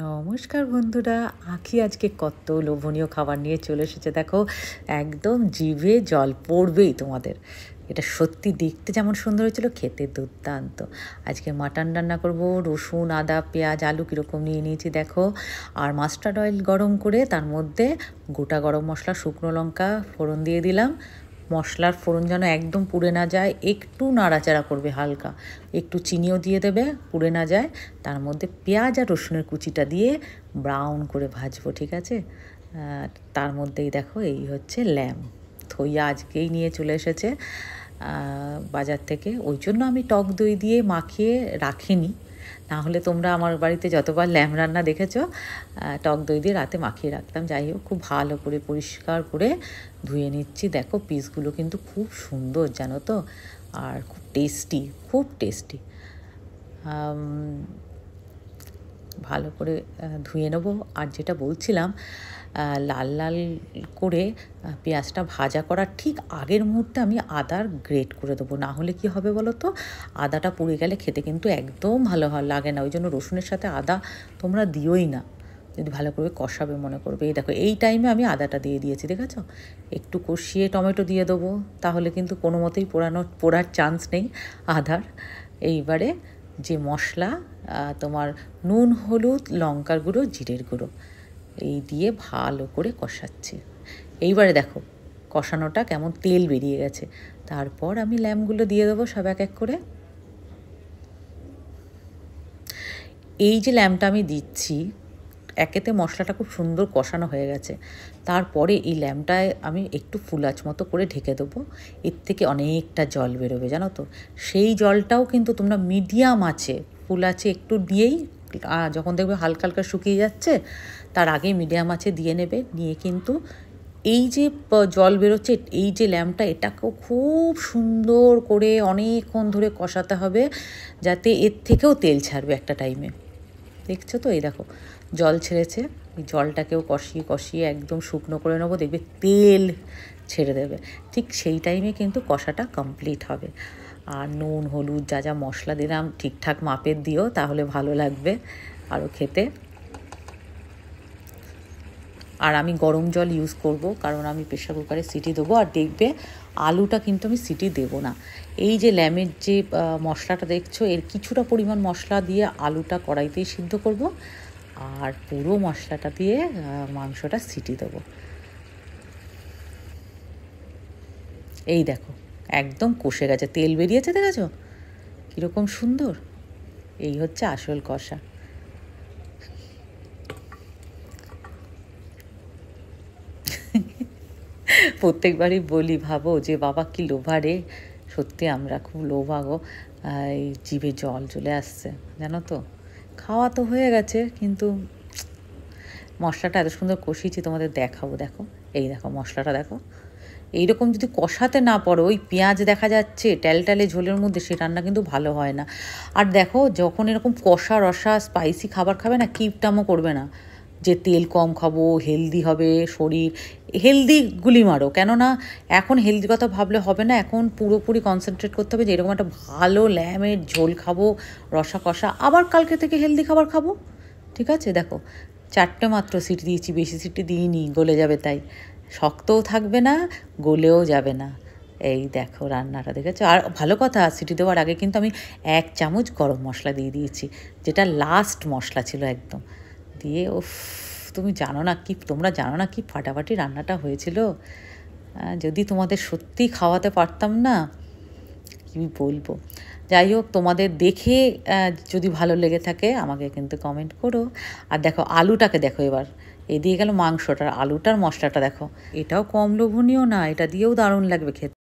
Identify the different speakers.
Speaker 1: নমস্কার বন্ধুরা, আঁখি আজকে কত লোভনীয় খাবার নিয়ে চলে এসেছে দেখো। একদম জিভে জল পড়বেই তোমাদের। এটা সত্যি দেখতে যেমন সুন্দর হয়েছিল, খেতে দুর্দান্ত। আজকে মাটন রান্না করব। রসুন, আদা, পেঁয়াজ, আলু কীরকম নিয়ে নিয়েছি দেখো। আর মাস্টার্ড অয়েল গরম করে তার মধ্যে গোটা গরম মশলা, শুকনো লঙ্কা ফোড়ন দিয়ে দিলাম। মশলার ফোড়ন যেন একদম পুড়ে না যায়, একটু নাড়াচাড়া করবে হালকা, একটু চিনিও দিয়ে দেবে, পুড়ে না যায়। তার মধ্যে পেঁয়াজ আর রসুনের কুচিটা দিয়ে ব্রাউন করে ভাজবো, ঠিক আছে। তার মধ্যেই দেখো এই হচ্ছে ল্যাম। থইয়া আজকেই নিয়ে চলে এসেছে বাজার থেকে, ওই জন্য আমি টক দই দিয়ে মাখিয়ে রাখিনি। না হলে তোমরা আমার বাড়িতে যতবার ল্যাম রান্না দেখেছো টক দই দিয়ে রাতে মাখিয়ে রাখতাম। যাই হোক, খুব ভালো করে পরিষ্কার করে ধুয়ে নিচ্ছি। দেখো পিসগুলো কিন্তু খুব সুন্দর জানো তো, আর খুব টেস্টি, খুব টেস্টি। ভালো করে ধুয়ে নেবো। আর যেটা বলছিলাম, লাল লাল করে পেঁয়াজটা ভাজা করার ঠিক আগের মুহূর্তে আমি আদার গ্রেট করে দেবো। না হলে কি হবে বলো তো, আদাটা পুড়ে গেলে খেতে কিন্তু একদম ভালো লাগে না। ওই জন্য রসুনের সাথে আদা তোমরা দিওই না, যদি ভালো করে কষাবে মনে করবে। এই দেখো, এই টাইমে আমি আদাটা দিয়ে দিয়েছি, দেখেছো। একটু কষিয়ে টমেটো দিয়ে দেবো, তাহলে কিন্তু কোনো মতেই পোড়ার চান্স নেই আদার। এইবারে যে মশলা, তোমার নুন, হলুদ, লঙ্কার গুঁড়ো, জিরের গুঁড়ো, এই দিয়ে ভালো করে কষাচ্ছি। এইবারে দেখো কষানোটা কেমন তেল বেরিয়ে গেছে। তারপর আমি ল্যামগুলো দিয়ে দেবো সব এক এক করে। এই যে ল্যামটা আমি দিচ্ছি, একেতে মশলাটা খুব সুন্দর কষানো হয়ে গেছে। তারপরে এই ল্যামটায় আমি একটু ফুলাচ মতো করে ঢেকে দেবো। এর থেকে অনেকটা জল বেরোবে জানো তো। সেই জলটাও কিন্তু তোমরা মিডিয়াম আছে, ফুল আছে একটু দিয়েই, যখন দেখবে হালকা হালকা শুকিয়ে যাচ্ছে তার আগে মিডিয়াম আছে দিয়ে নেবে। নিয়ে কিন্তু এই যে জল বেরোচ্ছে, এই যে ল্যামটা, এটাকেও খুব সুন্দর করে অনেকক্ষণ ধরে কষাতে হবে, যাতে এর থেকেও তেল ছাড়বে একটা টাইমে। দেখছো তো, এই দেখো জল ছেড়েছে। এই জলটাকেও কষিয়ে কষিয়ে একদম শুকনো করে নেবো, দেখবে তেল ছেড়ে দেবে। ঠিক সেই টাইমে কিন্তু কষাটা কমপ্লিট হবে। আর নুন, হলুদ, যা যা মশলা দিলাম ঠিকঠাক মাপের দিও, তাহলে ভালো লাগবে আরও খেতে। আর আমি গরম জল ইউজ করব, কারণ আমি প্রেশার কুকারে সিটি দেবো। আর দেখবে আলুটা কিন্তু আমি সিটি দেবো না। এই যে ল্যামের যে মশলাটা দেখছো, এর কিছুটা পরিমাণ মশলা দিয়ে আলুটা কড়াইতেই সিদ্ধ করব, আর পুরো মশলাটা দিয়ে মাংসটা সিটি দেবো। এই দেখো একদম কষে গেছে, তেল বেরিয়েছে, দেখেছো কীরকম সুন্দর। এই হচ্ছে আসল কষা। প্রত্যেকবারই বলি, ভাবো যে বাবা কি লোভা রে। সত্যি আমরা খুব লোভা গো। এই জিভে জল চলে আসছে জানো তো। খাওয়া তো হয়ে গেছে, কিন্তু মশলাটা এত সুন্দর কষিয়েছি, তোমাদের দেখাবো। দেখো এই দেখো মশলাটা দেখো। এইরকম যদি কষাতে না পারো, ওই পেঁয়াজ দেখা যাচ্ছে ট্যালট্যালে ঝোলের মধ্যে, সে রান্না কিন্তু ভালো হয় না। আর দেখো যখন এরকম কষা রসা স্পাইসি খাবার খাবে না, কিপটামও করবে না যে তেল কম খাবো, হেলদি হবে শরীর। হেলদি গুলি মারো, কেননা এখন হেলদি কথা ভাবলে হবে না। এখন পুরোপুরি কনসেন্ট্রেট করতে হবে যে এরকম একটা ভালো ল্যামের ঝোল খাবো, রসা কষা, আবার কালকে থেকে হেলদি খাবার খাবো, ঠিক আছে। দেখো 4টে মাত্র সিটি দিয়েছি, বেশি সিটি দিইনি, গলে যাবে তাই। শক্তও থাকবে না, গলেও যাবে না। এই দেখো রান্নাটা দেখেছো। আর ভালো কথা, সিটি দেওয়ার আগে কিন্তু আমি 1 চামচ গরম মশলা দিয়ে দিয়েছি, যেটা লাস্ট মশলা ছিল একদম। দিয়ে তুমি জানো না কি, তোমরা জানো না কি ফাটাফাটি রান্নাটা হয়েছিল। যদি তোমাদের সত্যি খাওয়াতে পারতাম না, কি বলবো। যাই হোক, তোমাদের দেখে যদি ভালো লেগে থাকে আমাকে কিন্তু কমেন্ট করো। আর দেখো আলুটাকে দেখো, এবার এ দিয়ে গেল মাংসটার, আলুটার মশলাটা দেখো। এটাও কম লোভনীয় না, এটা দিয়েও দারুণ লাগবে খেতে।